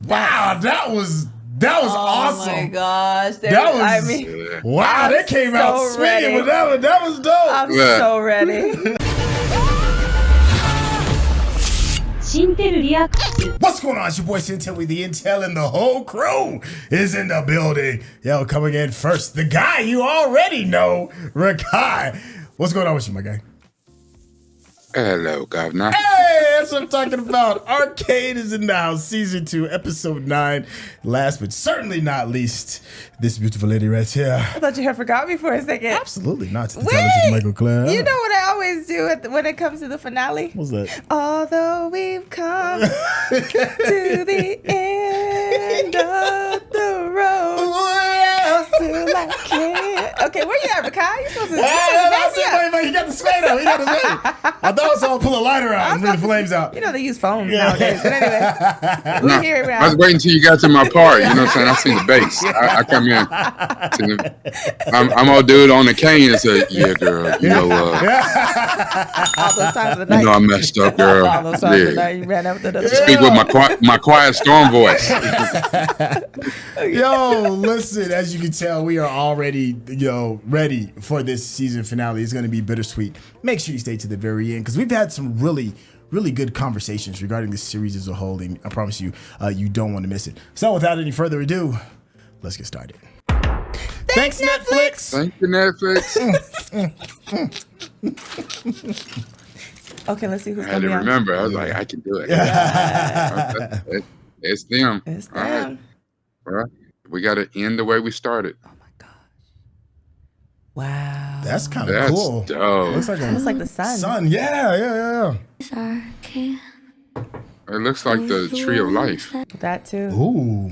Wow, that was awesome. Oh my gosh. Wow, they came out swinging with that one. That was dope. I'm so ready. What's going on? It's your boy Syntell with the Intel, and the whole crew is in the building. Yo, coming in first, the guy you already know, Rekkai. What's going on with you, my guy? Hello, governor. Hey, that's what I'm talking about. Arcane is in the house, season 2, episode 9. Last but certainly not least, this beautiful lady right here. I thought you had forgot me for a second. Absolutely not. To the talented Mikel-Claire. You know what I always do when it comes to the finale? What's that? Although we've come to the end of the road, still I can't. Okay, where you at, Rekkai? You supposed to Wait, he got the sway though. He got the sway. I thought someone pull a lighter out and bring the flames out. You know they use phones nowadays. But anyway, we're here now. I was waiting until you got to my part. You know what I'm saying? I seen the bass. I come in. I'm all dude on the cane and say, "Yeah, girl, you know, all those times of the night. you know I messed up, girl. All those times of the night you ran after the Speak with my quiet storm voice." Yo, listen, as you can tell, we are already, ready for this season finale. It's going to be bittersweet. Make sure you stay to the very end because we've had some really good conversations regarding this series as a whole, and I promise you, you don't want to miss it. So without any further ado, let's get started. Thanks, Netflix. Thank you, Netflix. Okay, let's see who's I had going to to be remember. I was like, I can do it. Yeah. It's them. It's All right. them. All right. We got to end the way we started. Oh my gosh. Wow. That's kind of cool. Dope. Looks like the sun. Sun, yeah. It looks like the tree of life. That too. Ooh.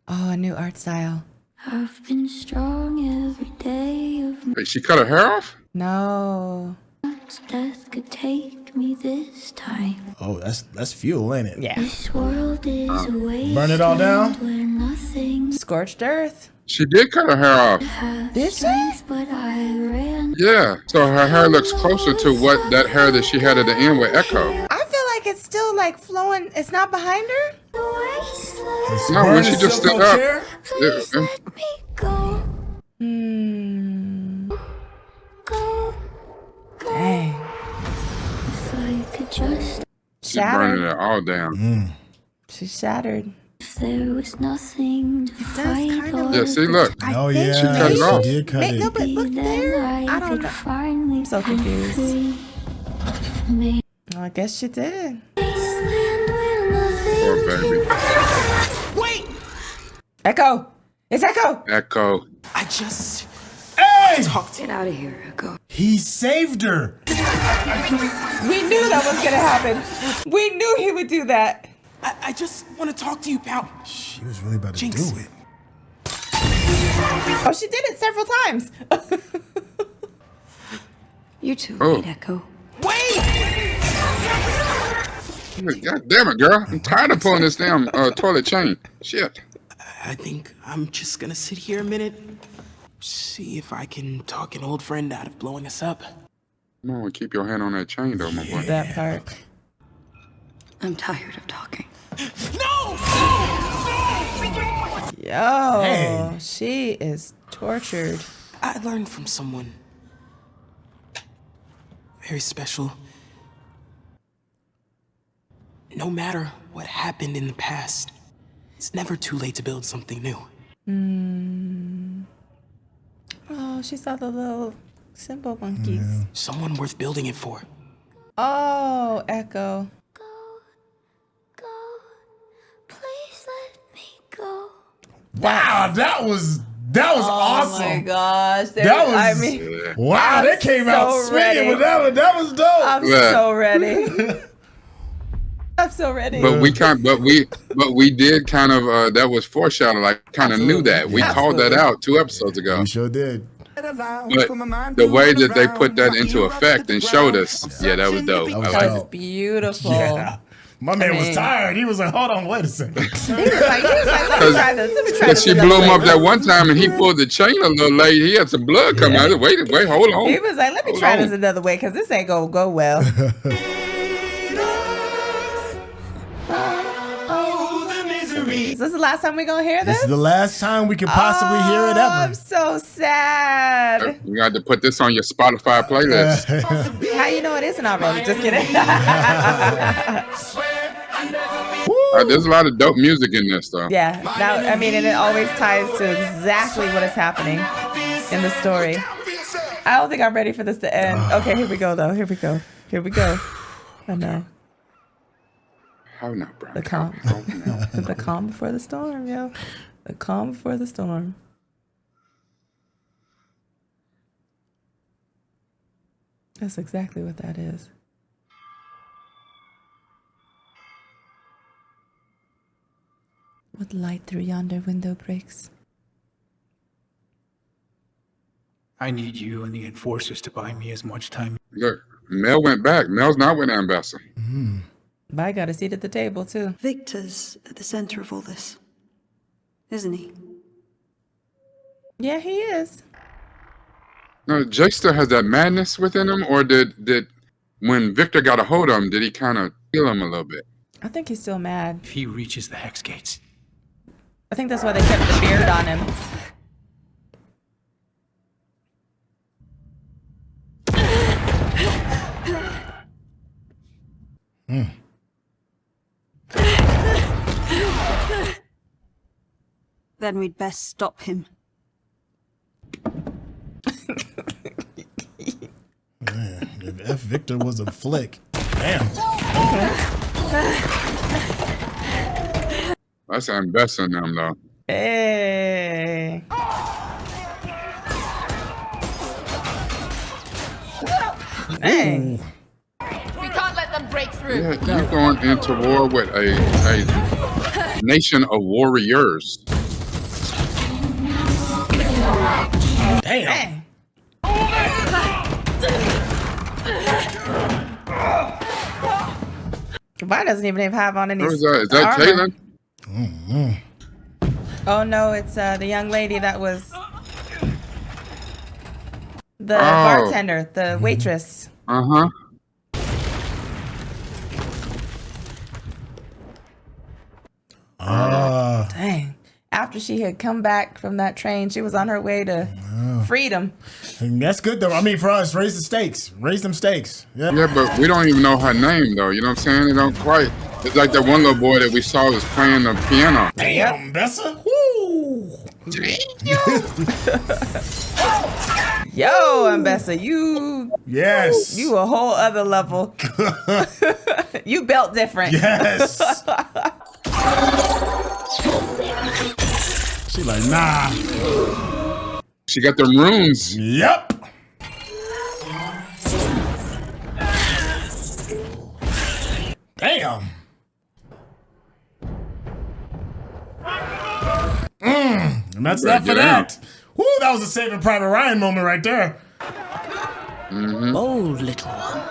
Oh, a new art style. I've been strong every day of my Wait, she cut her hair off? No. death could take me this time. Oh, that's fuel, ain't it? Yeah. This world is a wasteland Burn it all down? where nothing Scorched earth. She did cut her hair off. Did she? but I ran. Yeah. So her hair looks closer to what that hair that she had at the end with Ekko. I feel like it's still like flowing. It's not behind her? No, when she just stood up. Please let me go. Go. Dang. If I could just. She's burning Shattered. it all down. She's shattered. If there was nothing to fight kind of or Yeah, see, look. Oh, think yeah. she cut it off. She did cut it. No, but look there. I don't know. I'm so confused. Maybe Well, I guess she did. wasteland where nothing. Poor baby. Ekko. It's Ekko. Ekko. Hey! Get out of here, Ekko. He saved her. We knew that was gonna happen. We knew he would do that. I just want to talk to you, pal. She was really about to Jinx. do it. Oh, she did it several times. You too, Oh. right, Ekko. God damn it, girl. I'm tired of pulling this damn toilet chain. Shit. I think I'm just gonna sit here a minute, see if I can talk an old friend out of blowing us up. Come on, keep your hand on that chain, though, my boy. That part. I'm tired of talking. Yo, Hey. she is tortured. I learned from someone very special. No matter what happened in the past, it's never too late to build something new. Oh, she saw the little simple monkeys. Someone worth building it for. Oh, Ekko. Go. Please let me go. Wow, that was awesome. Oh my gosh. That was, wow, I'm they came out so swinging ready. with that one. That was dope. I'm Yeah. so ready. I'm so ready. But we did kind of that was foreshadowing. Like kind of knew that. We called that out 2 episodes ago. We sure did. But the way that they put that into effect and showed us, yeah, that was dope. That I was like That it. was beautiful. Yeah. My man was mean- tired. He was like, hold on, wait a second. He was like, let me try this. Let me try Because this. she another blew him way. up that one time and he pulled the chain a little late. He had some blood come out. Wait, hold on. He was like, let me Hold try on. this another way because this ain't gonna go well. Is this the last time we're gonna hear This this? is the last time we could possibly hear it ever. I'm so sad. You got to put this on your Spotify playlist. How you know it isn't already? Just kidding. There's a lot of dope music in this, though. Yeah. Now, I mean, and it always ties to exactly what is happening in the story. I don't think I'm ready for this to end. Okay, here we go, though. Here we go. Here we go. I know. How not, bro? The calm. The calm before the storm, yo. The calm before the storm. That's exactly what that is. What light through yonder window breaks? I need you and the enforcers to buy me as much time. Look, Mel went back. Mel's not with Ambassador. But I got a seat at the table, too. Viktor's at the center of all this, isn't he? Yeah, he is. No, Jake still has that madness within him, or did when Viktor got a hold of him, did he kind of kill him a little bit? I think he's still mad. If he reaches the hex gates, I think that's why they kept the beard on him. Then we'd best stop him. Man, if F. Viktor was a flick. Damn. That's Ambassador them, though. Hey. Hey. We can't let them break through. Yeah, you're going into war with a nation of warriors. Damn. Why doesn't even have on any Who is that? Is that armor? Caitlin? Oh no, it's the young lady that was the Oh. bartender, the waitress. Uh-huh. Dang. After she had come back from that train, she was on her way to freedom. That's good though. I mean, for us, raise the stakes. Raise them stakes. Yeah. Yeah, but we don't even know her name, though. You know what I'm saying? It don't quite. It's like that one little boy that we saw was playing the piano. Damn, Bessa. Woo. Yo, Ambessa, you Yes. you a whole other level. You built different. Yes. She like, nah. She got them runes. Yep. Damn. And that's that for that. Woo, that was a Saving Private Ryan moment right there. Bold little one.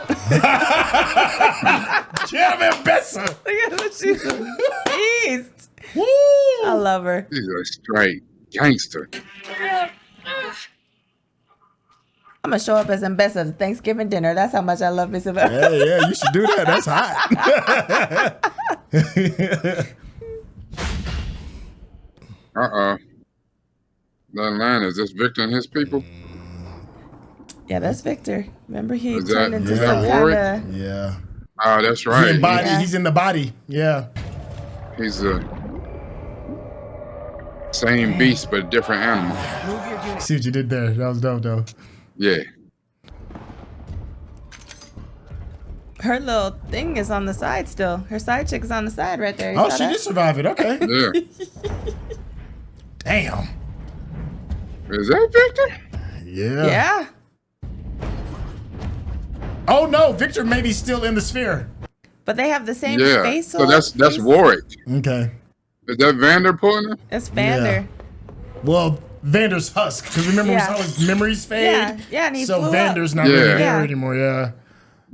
Yeah, man, Bessa. Look at her, she's a beast. Woo. I love her. She's a straight gangster. I'm gonna show up as Ambessa to Thanksgiving dinner. That's how much I love Miss Ambessa. Yeah, you should do that. That's hot. Uh-oh. That line, is this Viktor and his people? Yeah, that's Viktor. Remember he Is that- turned into is that some Warwick? kind of. Yeah. Oh, that's right. Yeah. He's in the body. Yeah. He's the same beast, but a different animal. See what you did there. That was dope, though. Yeah. Her little thing is on the side still. Her side chick is on the side right there. You Oh, saw she that? did survive it. Okay. Yeah. Damn. Is that Viktor? Yeah. Yeah. Oh no, Viktor may be still in the sphere. But they have the same Yeah. face. So that's Warwick. Okay. Is that Vander pulling him? It's Vander. Well, Vander's husk. Because remember we saw his memories fade? Yeah, and he So flew Vander's up. not really Yeah. there Yeah. anymore, yeah.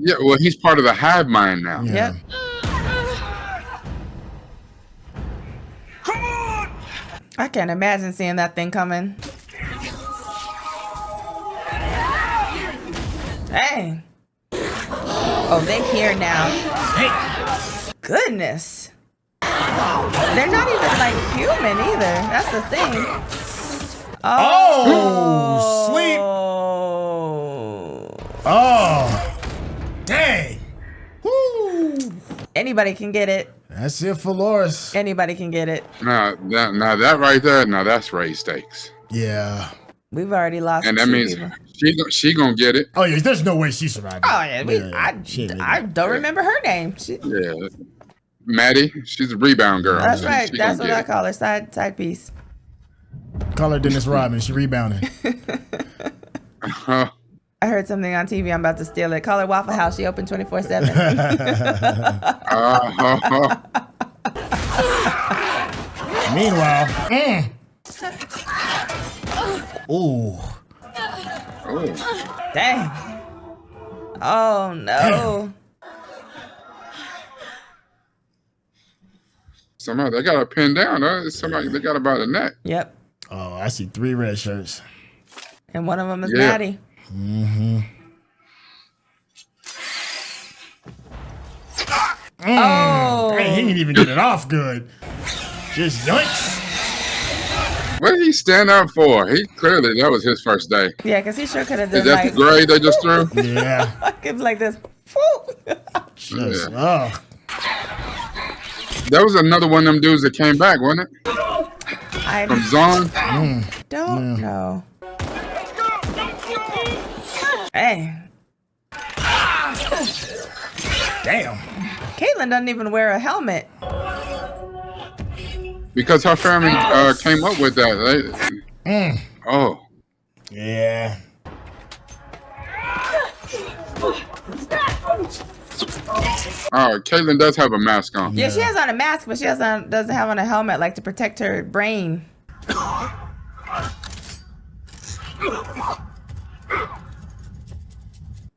Yeah, well, he's part of the hive mind now. Yeah. Yep. I can't imagine seeing that thing coming. Dang. Oh, they here now. Hey. Goodness. They're not even like human either. That's the thing. Sleep. Oh, dang. Woo. Anybody can get it. That's it for Loris. Anybody can get it. Now that right there, now that's raised stakes. Yeah. We've already lost. And that two means people. she gonna get it. Oh yeah, there's no way she survived. Oh yeah, I don't remember her name. Yeah. Maddie, she's a rebound girl. That's so right. she That's gonna what I get call her. Side piece. Call her Dennis Rodman. She rebounding. it. I heard something on TV. I'm about to steal it. Call her Waffle House. She open 24/7. Meanwhile, ooh. Oh. Dang. Oh no. Somebody they got her pinned down. Somebody they got her by the neck. Yep. Oh, I see 3 red shirts. And one of them is Yeah. Maddie. Oh. Dang, he didn't even get it off good. Just yoinks. What did he stand up for? He clearly that was his first day. Yeah, because he sure could have Is done that like the grade they just threw? Yeah. it was like this. Just, Yeah. That was another one of them dudes that came back, wasn't it? I From Zaun? don't know. Hey, damn. Caitlyn doesn't even wear a helmet. Because her family came up with that. Oh. Yeah. Oh, Caitlyn does have a mask on. Yeah, she has on a mask, but she doesn't have on a helmet like to protect her brain.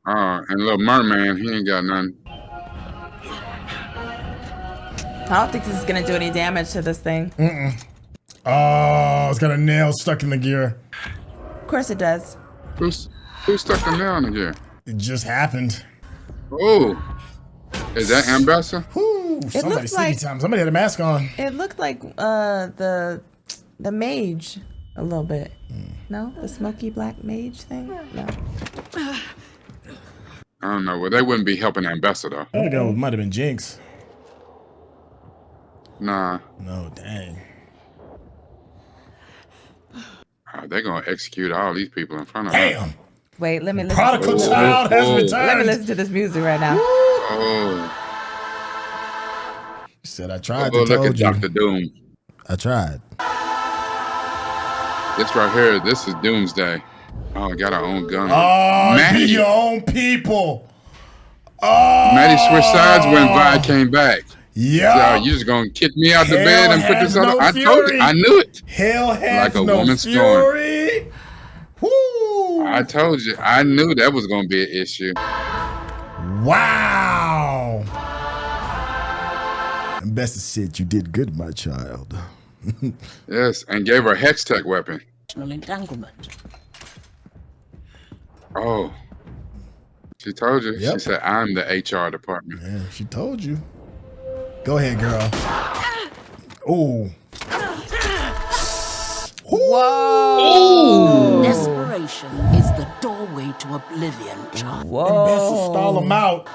And Little Merman, he ain't got nothing. I don't think this is gonna do any damage to this thing. Oh, it's got a nail stuck in the gear. Of course it does. Who stuck the nail in the gear? It just happened. Oh. Is that Ambassador? Whoo, somebody looks sleepy like- time. Somebody had a mask on. It looked like the mage a little bit. No, the smoky black mage thing. No. I don't know. Well, they wouldn't be helping Ambassador. I think that might have been Jinx. Nah. No, dang. They're going to execute all these people in front of them. Damn. Wait, let me listen. Prodigal child has Oh. returned. Let me listen to this music right now. Oh. She said, I tried Oh, to look told at you. Dr. Doom. I tried. This right here, this is Doomsday. Oh, I got our own gun. Oh, Maddie. be your own people. Oh. Maddie switched sides when Vi came back. Yeah. So you just gonna kick me out the Hell bed and put has this on? no I told fury. you. I knew it. Hell has Like a no woman fury. Woo. I told you. I knew that was gonna be an issue. Wow. And Besta said you did good, my child. Yes, and gave her a Hex Tech weapon. Entanglement. Oh. She told you. Yep. She said, I'm the HR department. Yeah, she told you. Go ahead, girl. Oh. Whoa. Desperation is the doorway to oblivion, child. Besta stall him out.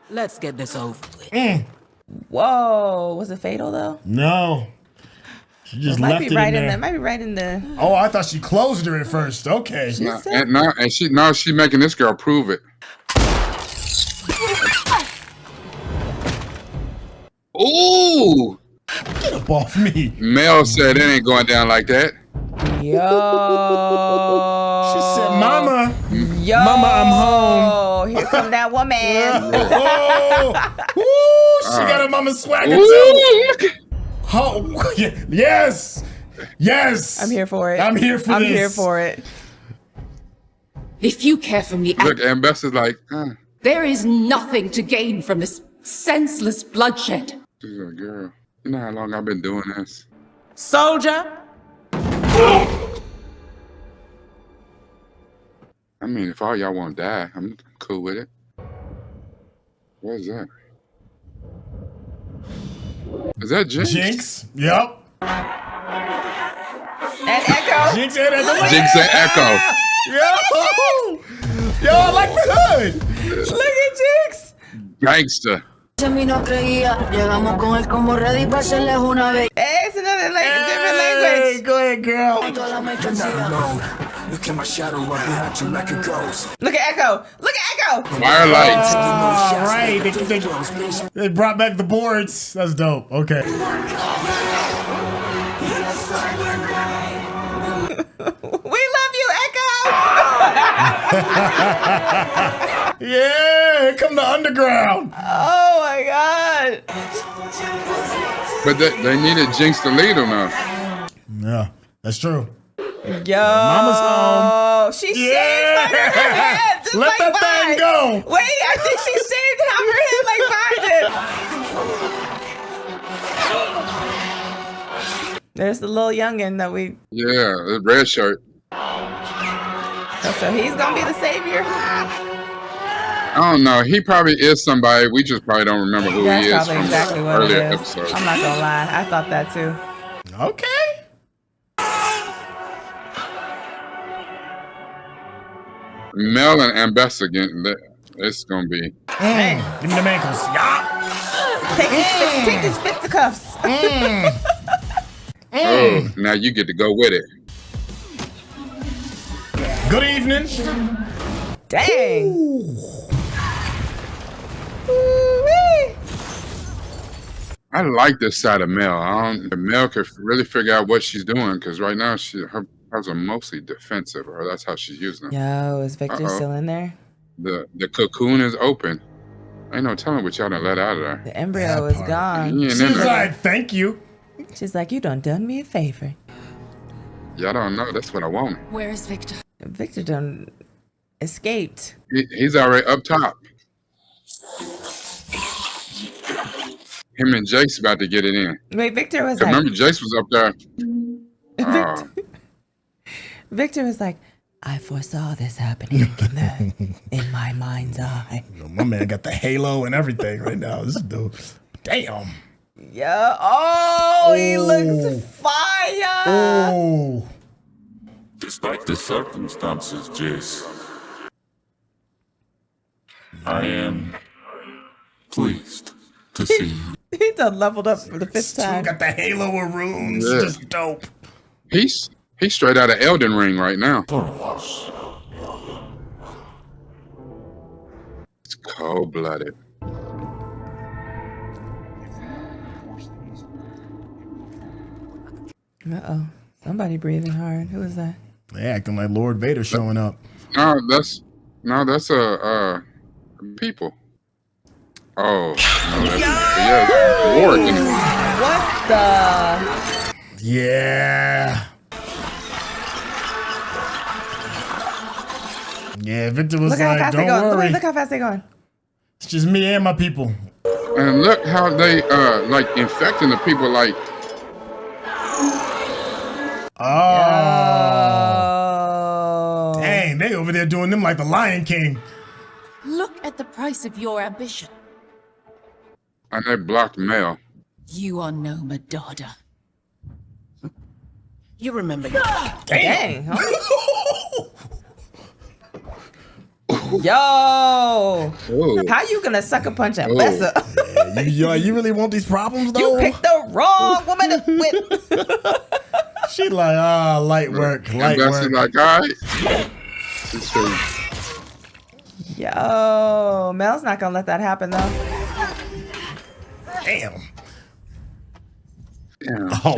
Let's get this over with. Whoa. Was it fatal though? No. She just Might left be it right in in there. the. Might be right in the. Oh, I thought she closed her at first. Okay. She making this girl prove it. Ooh! Get up off me. Mel said it ain't going down like that. Yo. She said, Mama. Yo. Mama, I'm home. Here come that woman. Oh. Ooh, she got her mama swagger too. Ooh, look at- Oh, yes. Yes. I'm here for it. I'm here for I'm this. here for it. If you care for me, Look, Ambassador's like, there is nothing to gain from this senseless bloodshed. she's like, girl, you know how long I've been doing this? Soldier! I mean, if all y'all want to die, I'm cool with it. What is that? Is that Jinx? Jinx. Yep. And Ekko. Jinx and Ekko. Jinx and Ekko. Yo, I like the hood. Look at Jinx. Gangster. Hey, it's another different language. Go ahead, girl. Look at my shadow right behind you like a ghost. Look at Ekko. Look at Ekko. Firelight. Right. They brought back the boards. That's dope. Okay. We love you, Ekko. Yeah, here come the underground. Oh my God. But they needed Jinx to lead them now. Yeah, that's true. Yo. Mama's home. She shaved under her head. Just Let that thing go. Wait, I think she shaved half her head like Vine did. There's the little youngin' that we. Yeah, the red shirt. So he's gonna be the savior. I don't know. He probably is somebody. We just probably don't remember who That's he is probably from exactly what earlier it is. episodes. I'm not gonna lie. I thought that too. Okay. Mel and Ambessa again. It's gonna be. Give me them ankles. Yeah. Take these fisticuffs. Oh, now you get to go with it. Good evening. Dang. Ooh-wee. I like this side of Mel. Mel could really figure out what she's doing because right now her powers are mostly defensive, or that's how she's using them. Yo, is Viktor still in there? The cocoon is open. Ain't no telling what y'all done let out of there. The embryo is gone. She's like, thank you. She's like, you done me a favor. Y'all don't know. That's what I wanted. Where is Viktor? Viktor done escaped. He's already up top. Him and Jace about to get it in. Wait, Viktor was like. Remember, Jace was up there. Victor was like, I foresaw this happening in my mind's eye. My man got the halo and everything right now. This is dope. Damn. Yeah. Oh, he looks fire. Oh. Despite the circumstances, Jace, I am pleased to see you. He done leveled up for the 5th time. Got the halo of runes. Yeah. Just dope. He's straight out of Elden Ring right now. It's cold-blooded. Uh-oh. Somebody breathing hard. Who is that? They acting like Lord Vader showing up. No, that's people. Oh, no, that's war. What the? Yeah. Yeah, Victor was like, don't worry. Look how fast they're going. It's just me and my people. And look how they like infecting the people like. Oh. Dang, they over there doing them like the Lion King. Look at the price of your ambition. And they blocked Mel. You are no Madada. You remember. Dang. Yo. Ooh. How you gonna sucker punch a Bessa? Yeah, you really want these problems though? You picked the wrong woman to with. She like, light work, light Bessa's work. like, all right. Yo, Mel's not gonna let that happen though. Damn. Oh.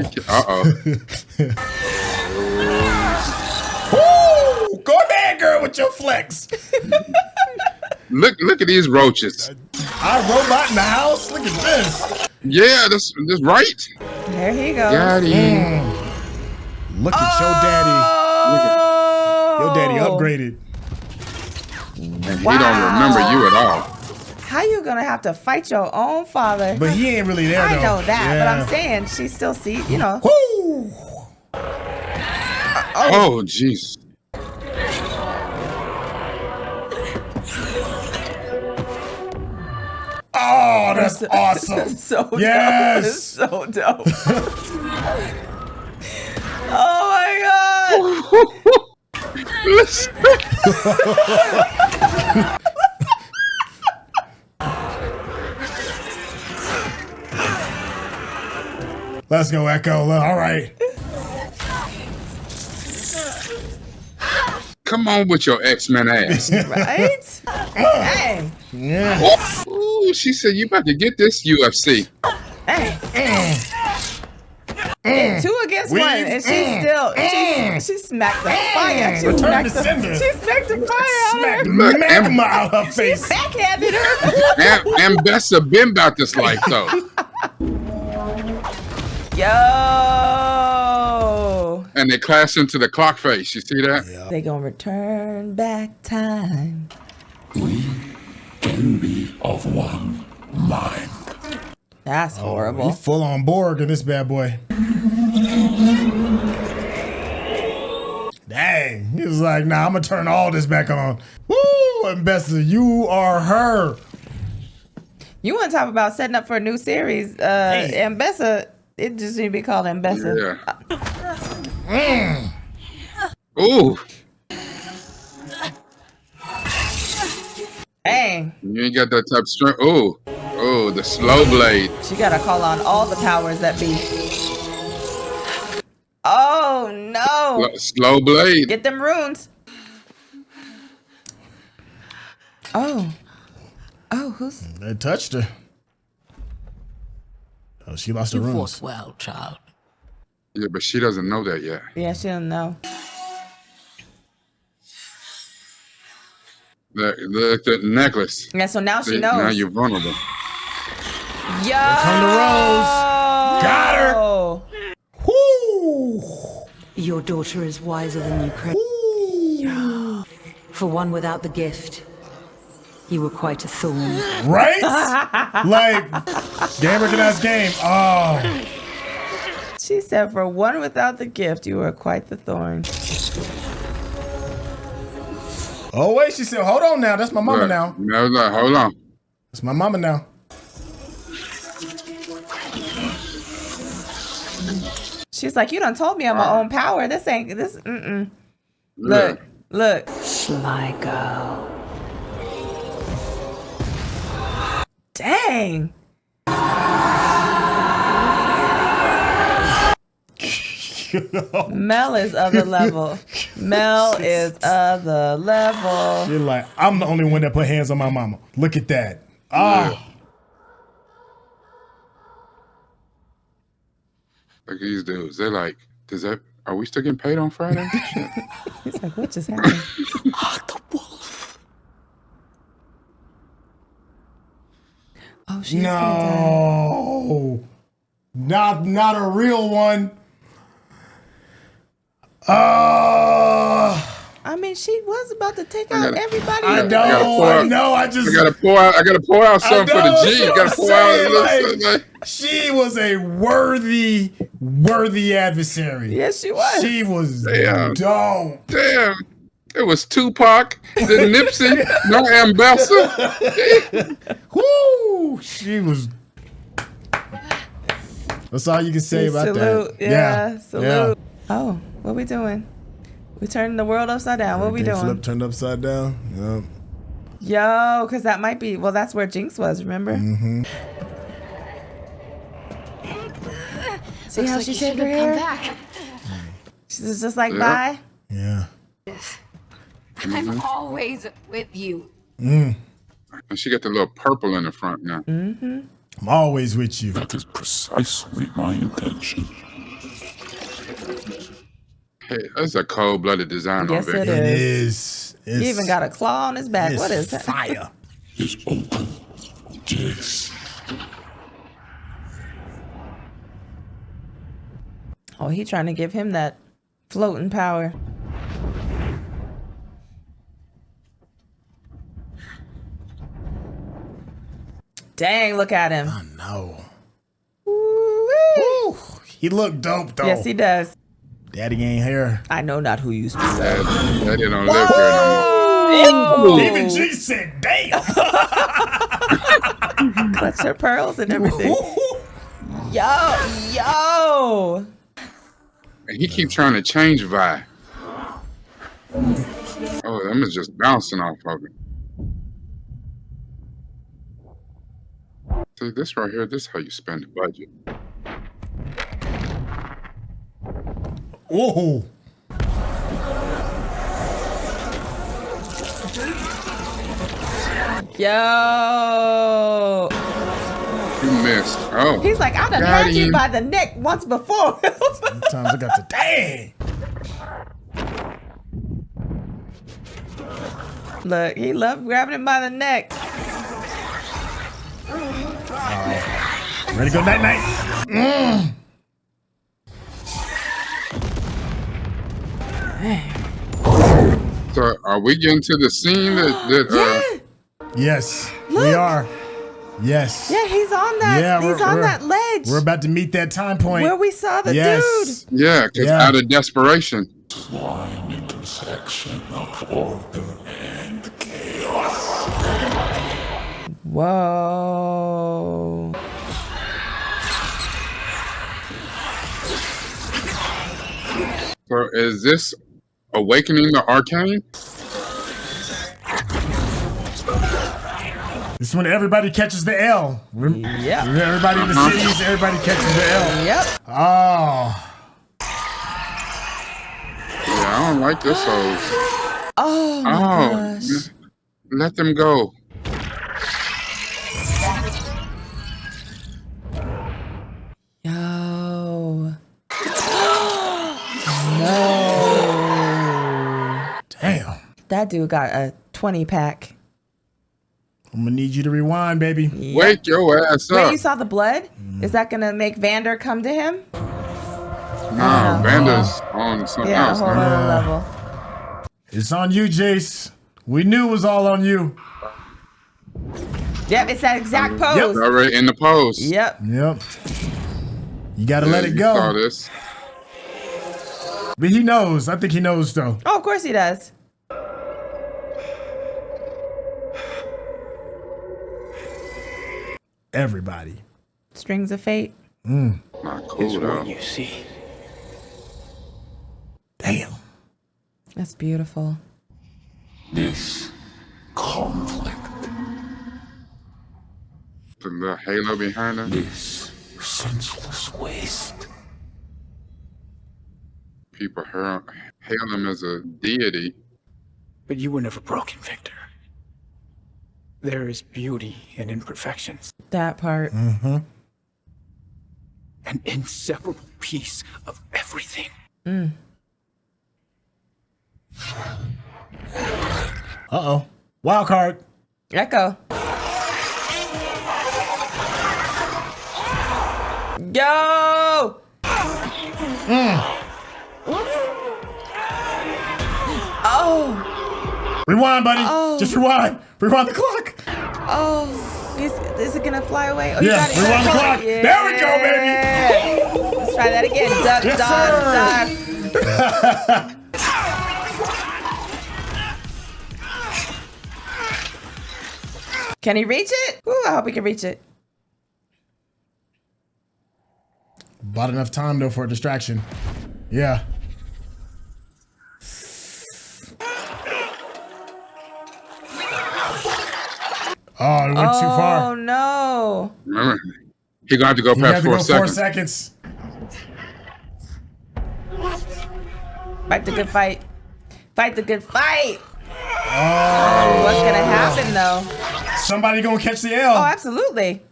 Woo! Go ahead, girl, with your flex. Look at these roaches. Our robot in the house. Look at this. Yeah, that's right. There he goes. Got him. Look at your daddy. Your daddy upgraded. And he don't remember you at all. How you gonna have to fight your own father? But he ain't really there, I though. know that, Yeah. but I'm saying she still see, you know. Woo! Oh, jeez. Oh, Oh, that's awesome. So yes. dope. It's so dope. Oh my god. Let's go, Ekko. All right. Come on with your X-Men ass. Right? Hey. Yeah. Ooh, she said you about to get this UFC. Hey. 2 against 1, and she still she smacked the fire. She Return smacked to the sender. she smacked the fire out of her. Look, magma out her face. She backhanded her. And Bessa been about this life though. Yo. And they clash into the clock face. You see that? Yeah. They gonna return back time. We can be of one mind. That's horrible. He's full on Borg in this bad boy. Dang. He was like, nah, I'm going to turn all this back on. Woo! And Bessa, you are her. You want to talk about setting up for a new series? Ambessa, it just need to be called Ambessa. Yeah. Ooh. Dang. You ain't got that type of strength. Ooh. Oh, the slow blade. She gotta call on all the powers that be. Oh no! Slow blade. Get them runes. Oh, who's? They touched her. Oh, she lost her You runes. fought well, child. Yeah, but she doesn't know that yet. Yeah, she don't know. The necklace. Yeah, so now she See, knows. Now you're vulnerable. Yo! Come to Rose. Got her. Woo! Your daughter is wiser than you credit. For one without the gift, you were quite a thorn. Right? Like, game recognized game. Oh. She said, for one without the gift, you were quite the thorn. Oh, wait. She said, hold on now. That's my mama now. No, hold on. That's my mama now. She's like, you done told me I'm my own power. This ain't, this, Look, look. Sly girl. Dang. Mel is other level. Mel is other level. You're like, I'm the only one that put hands on my mama. Look at that. Ah. Look at these dudes. They're like, are we still getting paid on Friday? He's like, what just happened? The wolf. Oh, she's gonna die. Not a real one. I mean, she was about to take out everybody. I gotta pour out something for the G. You gotta pour out. She was a worthy adversary. Yes, she was. She was dope. Damn. It was Tupac, the Nipsey, no Ambassador. Woo! She was. That's all you can say about that. Yeah, salute. Yeah. Oh, what we doing? We turning the world upside down. What we doing? Flip turned upside down. Yep. Yo, because that might be. Well, that's where Jinx was. Remember? Mm-hmm. See how she said her hair? Back. She's just like, bye. Yeah. I'm always with you. And she got the little purple in the front now. Mm-hmm. I'm always with you. That is precisely my intention. Hey, that's a cold-blooded design yes, on it Viktor. is. He even got a claw on his back. What is that? Fire. Is open. Jace. Oh, he trying to give him that floating power. Dang, look at him. I know. Ooh, he looked dope, though. Yes, he does. Daddy ain't here. I know not who you speak. Daddy don't live here no more. Ooh. Even Jinx said, damn. Clutch her pearls and everything. Yo. And he keep trying to change Vi. Oh, them is just bouncing off of it. See, this right here, this is how you spend the budget. Whoa. Yo. You missed. Oh. He's like, I done Got had you him. by the neck once before. Sometimes I got to, dang. Look, he loved grabbing him by the neck. Ready to go night-night? So are we getting to the scene that Yes, we Look. are. Yes. Yeah, he's on that. Yeah, he's on that ledge We're about to meet that time point. where we saw the Yes. dude. Yeah, because Yeah. out of desperation. Sublime intersection of order and chaos. Whoa. So is this awakening the Arcane? This is when everybody catches the L. Yep. Everybody in the cities, everybody catches the L. Yep. Oh. Yeah, I don't like this host. Oh my gosh. Let them go. Yo. No. Damn. That dude got a 20 pack. I'm gonna need you to rewind, baby. Wake your ass Wait, up. you saw the blood? Is that gonna make Vander come to him? No, Vanda's on something Yeah, a else. whole now. other level. It's on you, Jace. We knew it was all on you. Yep, it's that exact pose. Yep, already in the pose. Yep. Yep. You gotta let it you saw go. this. But he knows. I think he knows, though. Oh, of course he does. Everybody. Strings of fate. Not cool Is though. what you see. Damn. That's beautiful. This conflict, The halo behind him. this senseless waste, People hail him as a deity. But you were never broken, Victor. There is beauty in imperfections. That part. Mm-hmm. An inseparable piece of everything. Uh-oh. Wild card. Ekko. Yo! Oh! Rewind, buddy. Oh. Just rewind. Rewind the clock. Oh! Is it gonna fly away? Oh, Yeah, you got it. rewind the clock. Yeah. There we go, baby. Let's try that again. Duck, Yes, duck, sir. duck. Can he reach it? Ooh, I hope he can reach it. Bought enough time, though, for a distraction. Yeah. Oh, it went too far. Oh, no. Remember, he gonna have to go You have past to 4 go seconds. 4 seconds. Fight the good fight. Fight the good fight. Oh. What's gonna happen, though? Somebody gonna catch the L. Oh, absolutely.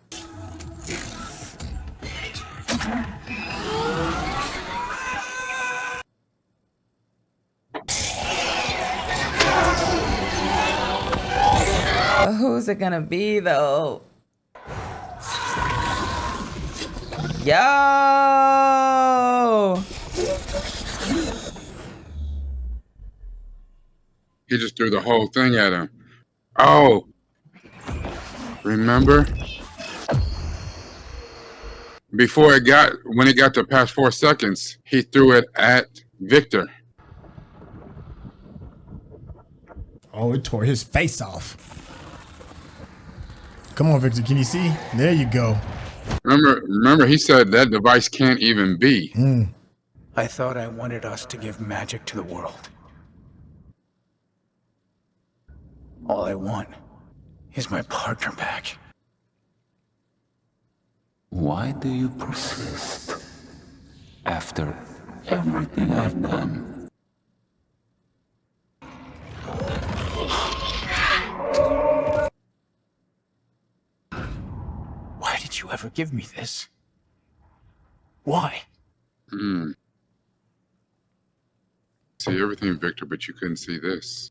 But who's it gonna be, though? Yo! He just threw the whole thing at him. Oh, remember? Before when it got to past 4 seconds, he threw it at Viktor. Oh, it tore his face off. Come on, Viktor. Can you see? There you go. Remember, he said that device can't even be. I thought I wanted us to give magic to the world. All I want is my partner back. Why do you persist? After everything I've done. Why did you ever give me this? Why? See everything, Viktor, but you couldn't see this.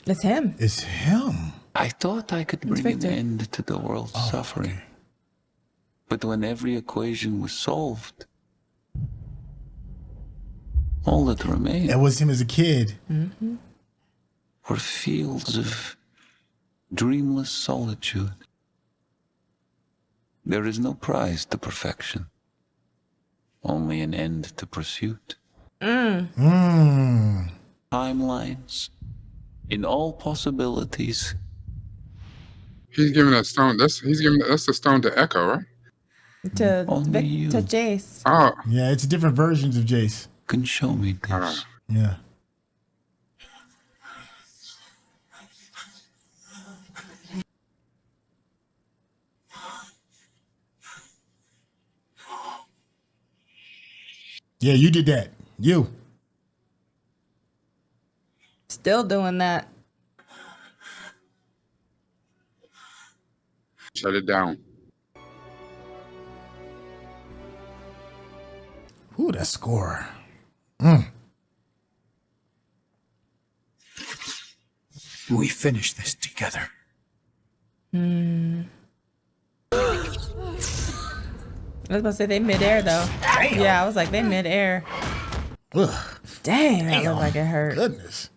It's him. It's him. I thought I could bring an end to the world's suffering. Okay. But when every equation was solved, all that remained... That was him as a kid. Were fields of dreamless solitude. There is no prize to perfection. Only an end to pursuit. Timelines. In all possibilities. He's giving that stone. That's the stone to Ekko, right? To Jace. Oh. Yeah, it's different versions of Jace. Can show me this. Yeah. Yeah, you did that. You. Still doing that. Shut it down. Ooh, that score. We finished this together. I was about to say they mid-air though. Damn. Yeah, I was like they mid-air. Ugh. Damn, that looked like it hurt. Goodness.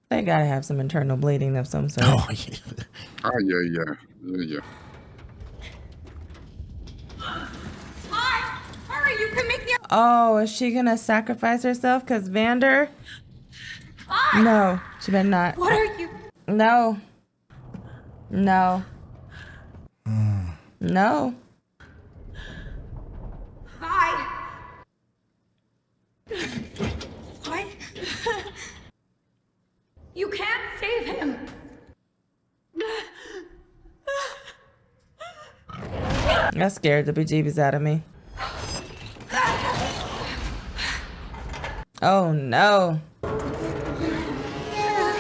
They gotta have some internal bleeding of some sort. Oh, yeah. Yeah. Hurry, you can make the... Oh, is she gonna sacrifice herself? Cause Vander? No, she better not. What are you... No. No. Vi. You can't save him. That scared the bejeebies out of me. Oh no.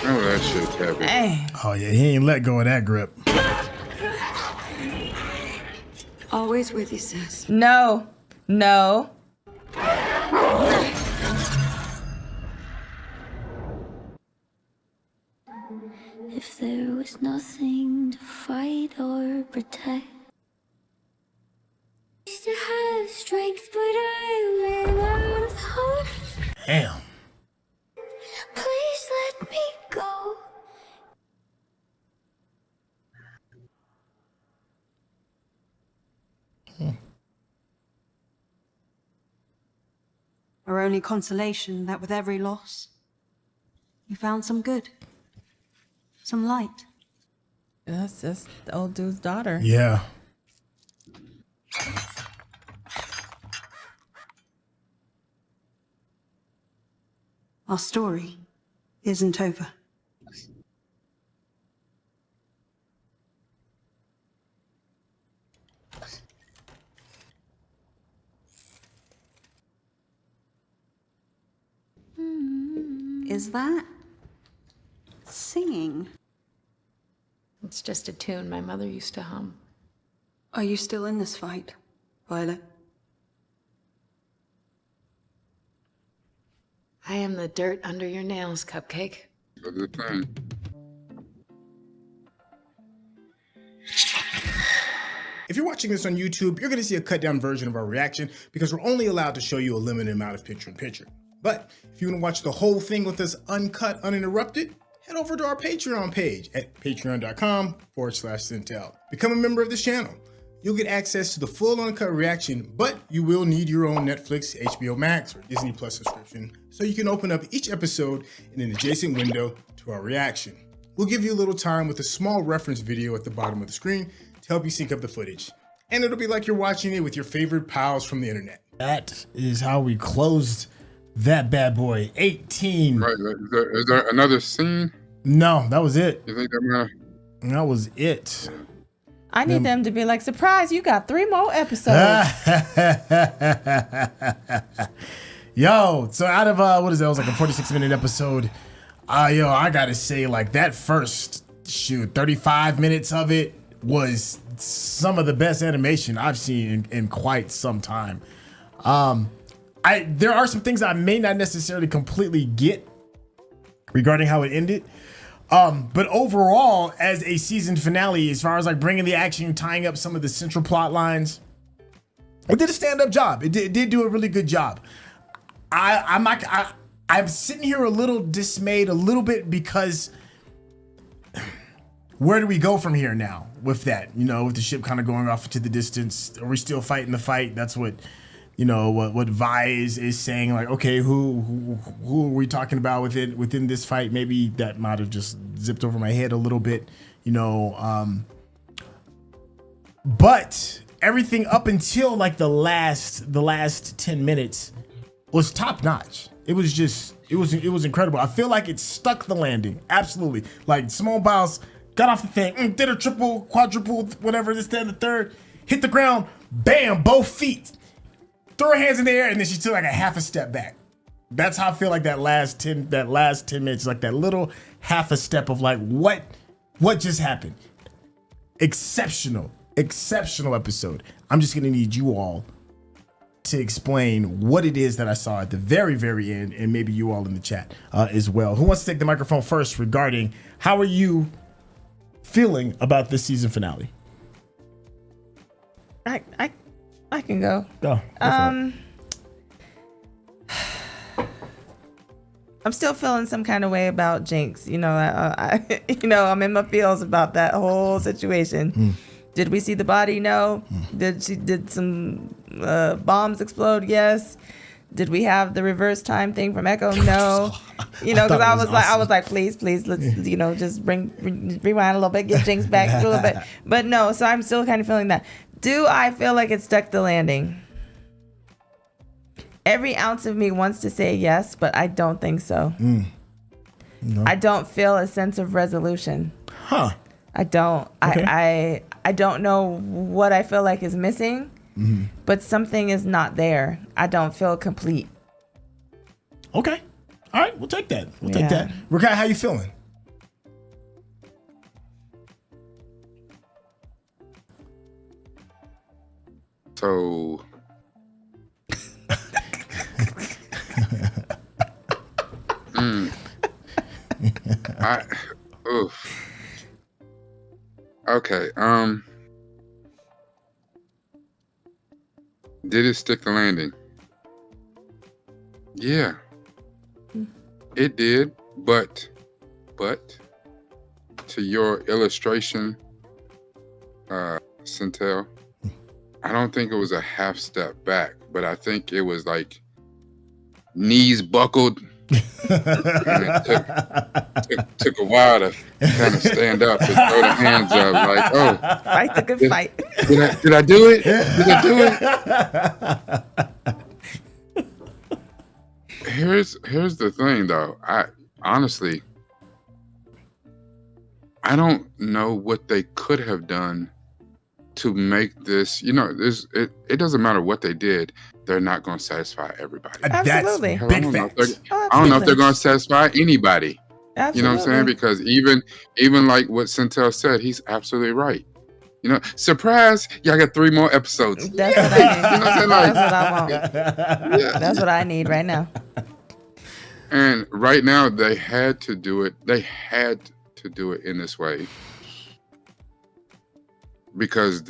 Oh, that shit's heavy. Dang. Oh yeah, he ain't let go of that grip. Always with you, sis. No. If there was nothing to fight or protect, I used to have strength, but I ran out of hope. Damn. Please let me go. Our only consolation that with every loss, you found some good. Some light. That's just the old dude's daughter. Yeah. Our story isn't over. Is that singing? It's just a tune my mother used to hum. Are you still in this fight, Violet? I am the dirt under your nails, Cupcake. Good thing. If you're watching this on YouTube, you're going to see a cut down version of our reaction because we're only allowed to show you a limited amount of picture-in-picture. But if you want to watch the whole thing with us uncut, uninterrupted, head over to our Patreon page at patreon.com/Syntell. Become a member of this channel. You'll get access to the full uncut reaction, but you will need your own Netflix, HBO Max, or Disney Plus subscription so you can open up each episode in an adjacent window to our reaction. We'll give you a little time with a small reference video at the bottom of the screen to help you sync up the footage. And it'll be like you're watching it with your favorite pals from the internet. That is how we closed that bad boy. 18. Right. Is there another scene? No, that was it. You think that That was it. I need them to be like, surprise, you got 3 more episodes. Yo, so out of what is that? It was like a 46-minute episode. I gotta say, like that first 35 minutes of it was some of the best animation I've seen in quite some time. There are some things I may not necessarily completely get regarding how it ended. But overall, as a season finale, as far as like bringing the action, tying up some of the central plot lines, it did a stand-up job. It did do a really good job. I'm sitting here a little dismayed, a little bit, because where do we go from here now with that? With the ship kind of going off into the distance, are we still fighting the fight? That's what. What Vi is saying, like, okay, who are we talking about within this fight? Maybe that might have just zipped over my head a little bit, but everything up until like the last 10 minutes was top notch. It was incredible. I feel like it stuck the landing. Absolutely. Like Simone Biles got off the thing, did a triple, quadruple, whatever, this, that, and the third, hit the ground, bam, both feet. Throw her hands in the air, and then she took like a half a step back. That's how I feel like that last 10 minutes, like that little half a step of like, what just happened? Exceptional episode. I'm just gonna need you all to explain what it is that I saw at the very, very end, and maybe you all in the chat as well. Who wants to take the microphone first regarding how are you feeling about this season finale? I can go. Go. I'm still feeling some kind of way about Jinx. I'm in my feels about that whole situation. Did we see the body? No. Did some bombs explode? Yes. Did we have the reverse time thing from Ekko? No. Because I was like, please, let's, just rewind a little bit, get Jinx back a little bit. But no, so I'm still kind of feeling that. Do I feel like it stuck the landing? Every ounce of me wants to say yes, but I don't think so. No. I don't feel a sense of resolution. Huh. I don't. Okay. I don't know what I feel like is missing, but something is not there. I don't feel complete. Okay. All right, we'll take that. Take that. Rekkai, how you feeling? So okay. Did it stick the landing? Yeah. It did, but to your illustration, Syntell, I don't think it was a half step back, but I think it was like knees buckled. And it took a while to kind of stand up and throw the hands up, like, oh, fight the good fight. Did I do it? Did I do it? Here's the thing, though. I honestly, I don't know what they could have done to make this, it doesn't matter what they did, they're not going to satisfy everybody. Absolutely. I don't know if they're going to satisfy anybody. Absolutely. You know what I'm saying? Because even like what Syntell said, he's absolutely right. Surprise, y'all got 3 more episodes. That's what I need. That's what I want. Yeah. That's what I need right now. And right now, they had to do it. They had to do it in this way. Because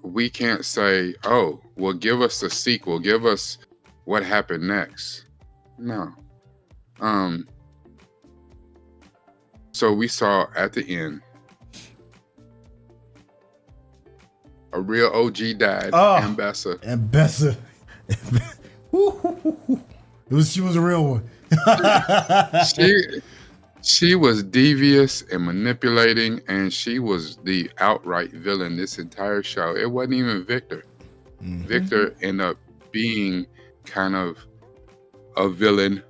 we can't say, oh, well, give us a sequel. Give us what happened next. No. So we saw at the end a real OG died. Ambessa. Ambessa. She was a real one. She was devious and manipulating, and she was the outright villain this entire show. It wasn't even Viktor. Viktor ended up being kind of a villain,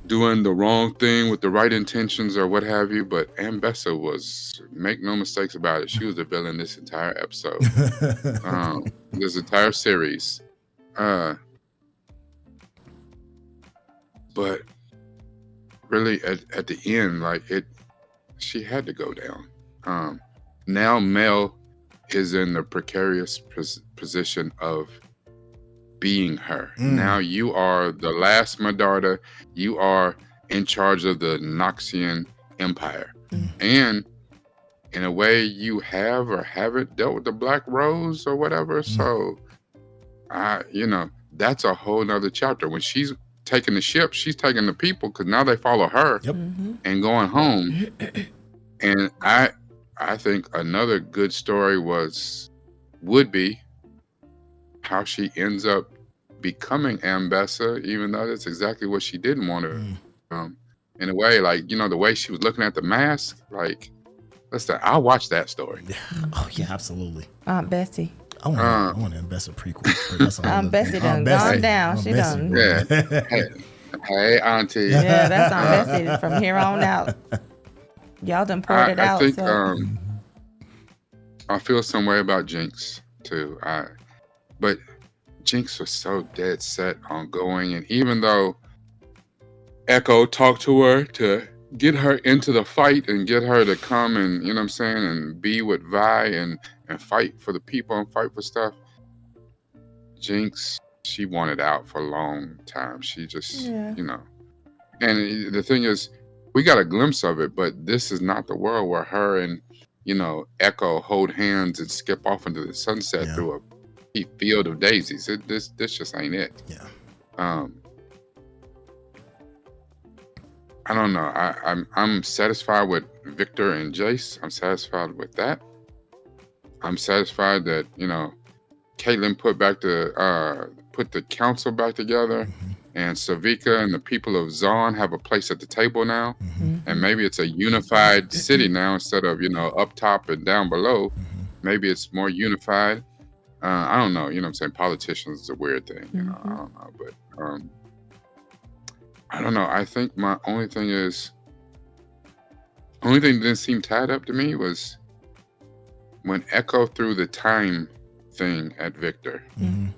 doing the wrong thing with the right intentions or what have you. But Ambessa was, make no mistakes about it, she was the villain this entire episode, this entire series. But really, at the end, like she had to go down. Now Mel is in the precarious position of being her. Now you are the last Medarda. You are in charge of the Noxian Empire. And in a way, you have or haven't dealt with the Black Rose or whatever. So, that's a whole nother chapter. When she's taking the ship, she's taking the people, because now they follow her and going home. And I think another good story would be how she ends up becoming Ambessa, even though that's exactly what she didn't want to. In a way, like, the way she was looking at the mask, like, listen, I'll watch that story. Oh yeah, absolutely. Aunt Bessie. I want to invest a prequel. Aunt Bessie done gone down. She done. Yeah. Hey, Auntie. Yeah, that's Aunt Bessie from here on out. Y'all done poured it out. I think I feel some way about Jinx too. But Jinx was so dead set on going, and even though Ekko talked to her to get her into the fight and get her to come and, and be with Vi and fight for the people and fight for stuff, Jinx, she wanted out for a long time. She just, and the thing is, we got a glimpse of it, but this is not the world where her and, Ekko hold hands and skip off into the sunset through a field of daisies. This just ain't it. I don't know. I'm satisfied with Viktor and Jace. I'm satisfied with that. I'm satisfied that Caitlyn put the council back together, and Savika and the people of Zaun have a place at the table now, and maybe it's a unified city now instead of up top and down below. Maybe it's more unified. I don't know. I'm saying? Politicians is a weird thing. I don't know, but I don't know. I think my only thing that didn't seem tied up to me was when Ekko threw the time thing at Viktor and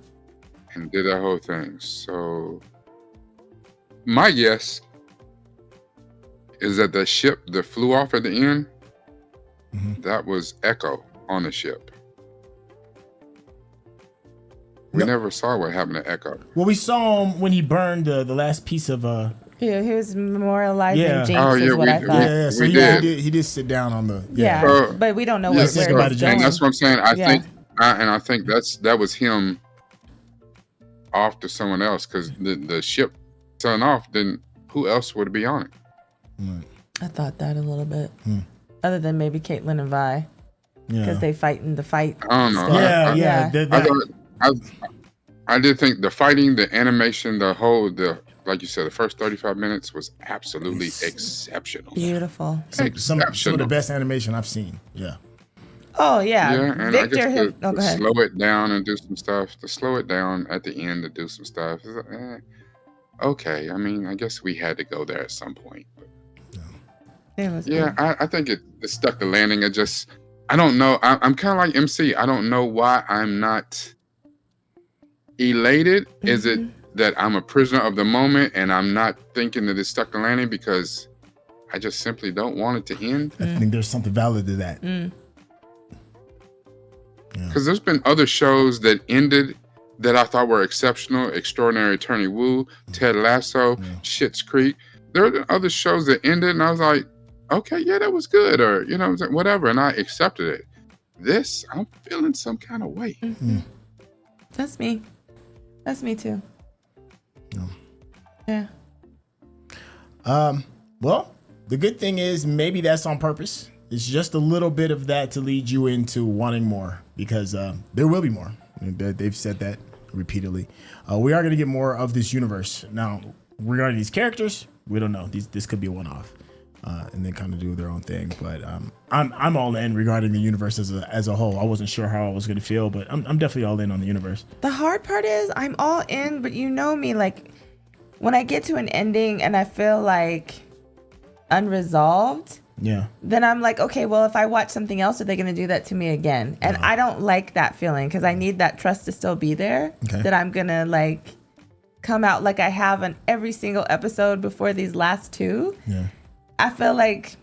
did that whole thing. So my guess is that the ship that flew off at the end, that was Ekko on the ship. We never saw what happened to Ekko. Well, we saw him when he burned the last piece of he was memorializing Jinx is what I thought. Yeah, so he did sit down on the but we don't know where it's going. And that's what I'm saying. I think that was him off to someone else, because the ship selling off, then who else would be on it? I thought that a little bit. Other than maybe Caitlyn and Vi, because they fight in the fight. I don't know. I did think the fighting, the animation, like you said, the first 35 minutes was absolutely exceptional. Beautiful. Some of the best animation I've seen. Yeah. Oh yeah. Yeah, and Viktor, I guess to slow it down and do some stuff. To slow it down at the end to do some stuff. Okay, I mean, I guess we had to go there at some point. But I think it stuck the landing. I don't know. I'm kind of like MC. I don't know why I'm not elated. Is it that I'm a prisoner of the moment and I'm not thinking that it stuck the landing because I just simply don't want it to end? I think there's something valid to that. Because there's been other shows that ended that I thought were exceptional. Extraordinary Attorney Woo, Ted Lasso, Schitt's Creek. There are other shows that ended and I was like, okay, yeah, that was good, or whatever, and I accepted it. This, I'm feeling some kind of way. That's me. That's me too. Yeah. Well, the good thing is maybe that's on purpose. It's just a little bit of that to lead you into wanting more, because there will be more. They've said that repeatedly. We are going to get more of this universe. Now, regarding these characters, we don't know. This could be a one-off, and then kind of do their own thing. But I'm all in regarding the universe as a whole. I wasn't sure how I was going to feel, but I'm definitely all in on the universe. The hard part is I'm all in, but you know me, like when I get to an ending and I feel like unresolved, then I'm like, okay, well, if I watch something else, are they going to do that to me again? And I don't like that feeling, because I need that trust to still be there, that I'm going to like come out like I have on every single episode before these last two. I feel like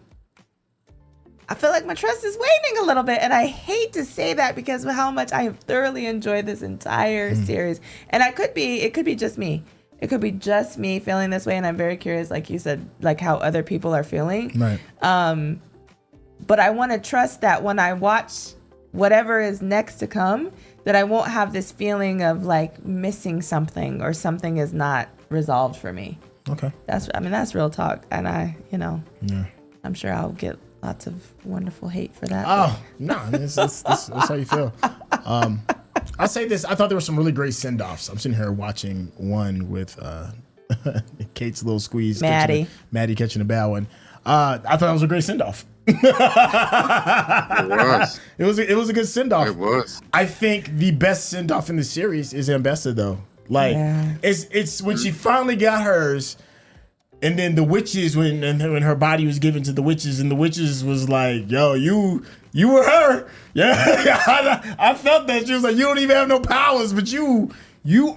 my trust is waning a little bit, and I hate to say that because of how much I have thoroughly enjoyed this entire series. And it could be just me. It could be just me feeling this way, and I'm very curious, like you said, like how other people are feeling. Right. But I want to trust that when I watch whatever is next to come, that I won't have this feeling of like missing something or something is not resolved for me. Okay. That's real talk, and I'm sure I'll get lots of wonderful hate for that. Oh no, that's how you feel. I'll say this. I thought there were some really great send-offs. I'm sitting here watching one with Kate's little squeeze. Maddie catching a bad one. I thought that was a great send-off. It was a good send-off. It was. I think the best send-off in the series is Ambessa, though. Like, it's when she finally got hers, and then the witches, when her body was given to the witches, and the witches was like, yo, you were her. Yeah, I felt that. She was like, you don't even have no powers, but you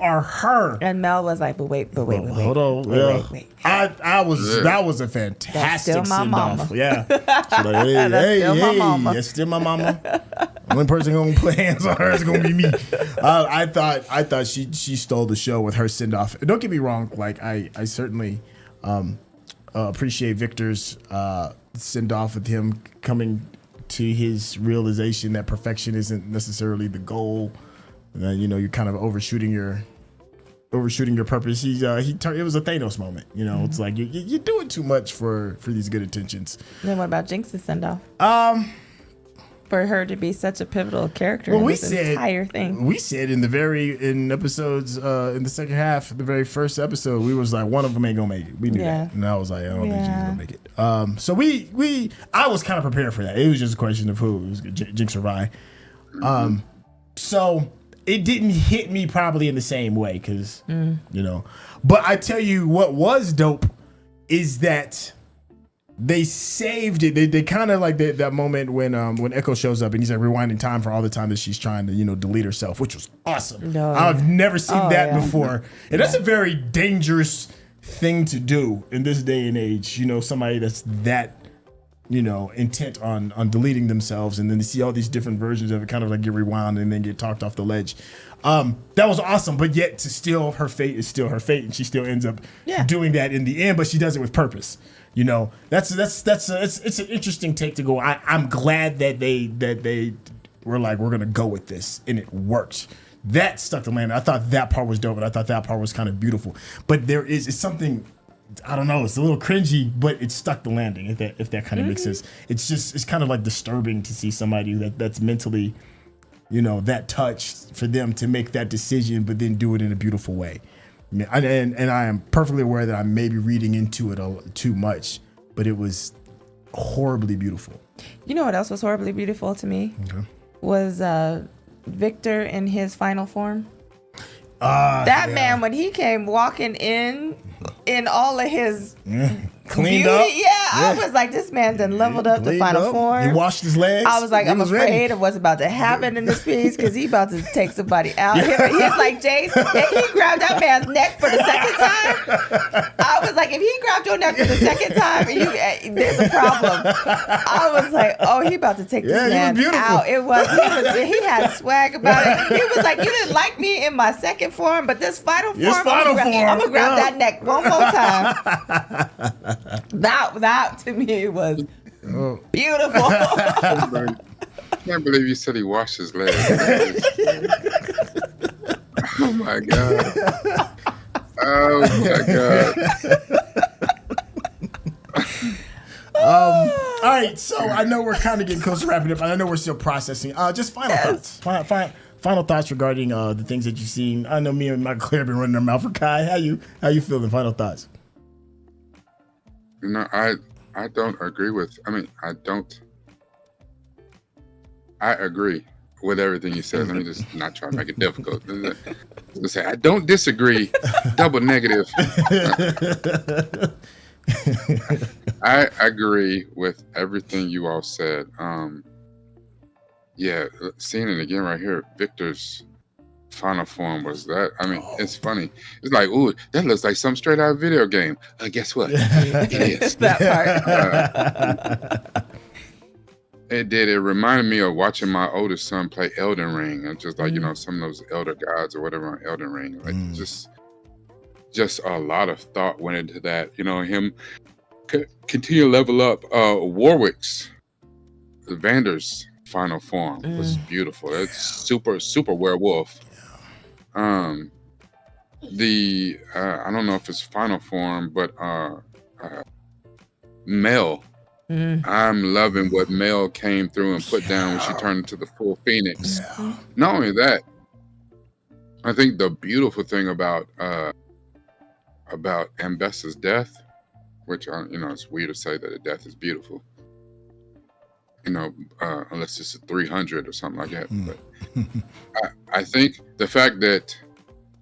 are her. And Mel was like, but wait. Hold on. Wait. That was a fantastic send-off. Yeah. She's like, hey, that's still my mama. One person gonna play hands on her is gonna be me. I thought she stole the show with her send-off. Don't get me wrong, like I certainly appreciate Viktor's send-off with him coming to his realization that perfection isn't necessarily the goal. You're kind of overshooting your purpose. It was a Thanos moment. It's like you're doing too much for these good intentions. Then what about Jinx's send-off? For her to be such a pivotal character in this entire thing. We said in episodes in the second half, the very first episode, we was like, one of them ain't gonna make it. We knew that, and I was like, I don't think she's gonna make it. So I was kind of prepared for that. It was just a question of who. It was Jinx or Vi. So it didn't hit me probably in the same way, because But I tell you what was dope is that they saved it. They kind of like that moment when Ekko shows up and he's like rewinding time for all the time that she's trying to delete herself, which was awesome. I've never seen that before, and that's a very dangerous thing to do in this day and age. Somebody that's that intent on deleting themselves, and then to see all these different versions of it kind of like get rewound and then get talked off the ledge. That was awesome, but yet to still her fate is still her fate, and she still ends up doing that in the end, but she does it with purpose. That's it's an interesting take to go. I'm glad that they were like, we're gonna go with this, and it worked. That stuck the landing. I thought that part was dope, and I thought that part was kind of beautiful. But it's something, I don't know, it's a little cringy, but it stuck the landing, if that kind of makes sense. It's kind of like disturbing to see somebody that's mentally, that touched for them to make that decision, but then do it in a beautiful way. And I am perfectly aware that I may be reading into it too much, but it was horribly beautiful. You know what else was horribly beautiful to me? Okay. Was Viktor in his final form. That man, when he came walking in all of his cleaned beauty, up. I was like, this man done leveled up the final form. He washed his legs. I was like, I'm afraid of what's about to happen in this piece, because he about to take somebody out. He's like, Jace, and he grabbed that man's neck for the second time. I was like, if he grabbed your neck for the second time, there's a problem. I was like, oh, he about to take this man out. He had swag about it. He was like, you didn't like me in my second form, but this final form, I'm gonna grab that neck one more time. That to me was beautiful. I can't believe you said he washed his legs. Oh my god. All right, so I know we're kind of getting close to wrapping up. I know we're still processing. Just final thoughts. Final thoughts regarding the things that you've seen. I know me and Mikel-Claire have been running our mouth for Kai. How you feeling? Final thoughts. I don't agree with. I agree with everything you said. Let me just not try to make it difficult. Let's say I don't disagree. Double negative. I agree with everything you all said. Seeing it again right here, Viktor's final form was that. It's funny. It's like, ooh, that looks like some straight out video game. Guess what? It is. That part. It did. It reminded me of watching my oldest son play Elden Ring, and just like some of those elder gods or whatever on Elden Ring. Like just a lot of thought went into that. Him continue to level up. Warwick's Vander's final form was beautiful. It's super werewolf. I don't know if it's final form, but Mel. I'm loving what Mel came through and put down when she turned into the full Phoenix. Not only that, I think the beautiful thing about Ambessa's death, which it's weird to say that a death is beautiful. Unless it's a 300 or something like that. But I think the fact that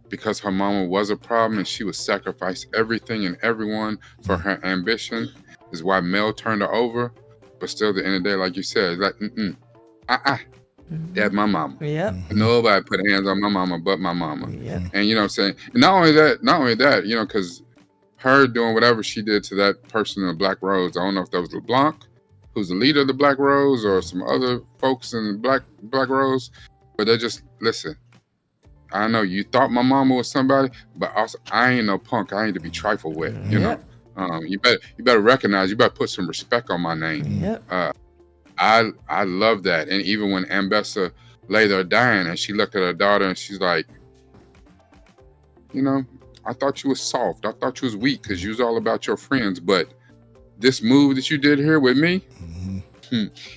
because her mama was a problem and she would sacrifice everything and everyone for her ambition is why Mel turned her over. But still, at the end of the day, like you said, like, that's my mama. Yep. Nobody put hands on my mama but my mama. Yep. And you know what I'm saying? And not only that, because her doing whatever she did to that person in the Black Rose, I don't know if that was LeBlanc, who's the leader of the Black Rose, or some other folks in the Black Rose, but they just, listen, I know you thought my mama was somebody, but also I ain't no punk. I ain't to be trifled with, you know. You better recognize, you better put some respect on my name. Yep. I love that. And even when Ambessa lay there dying and she looked at her daughter and she's like, I thought you was soft. I thought you was weak because you was all about your friends, but this move that you did here with me,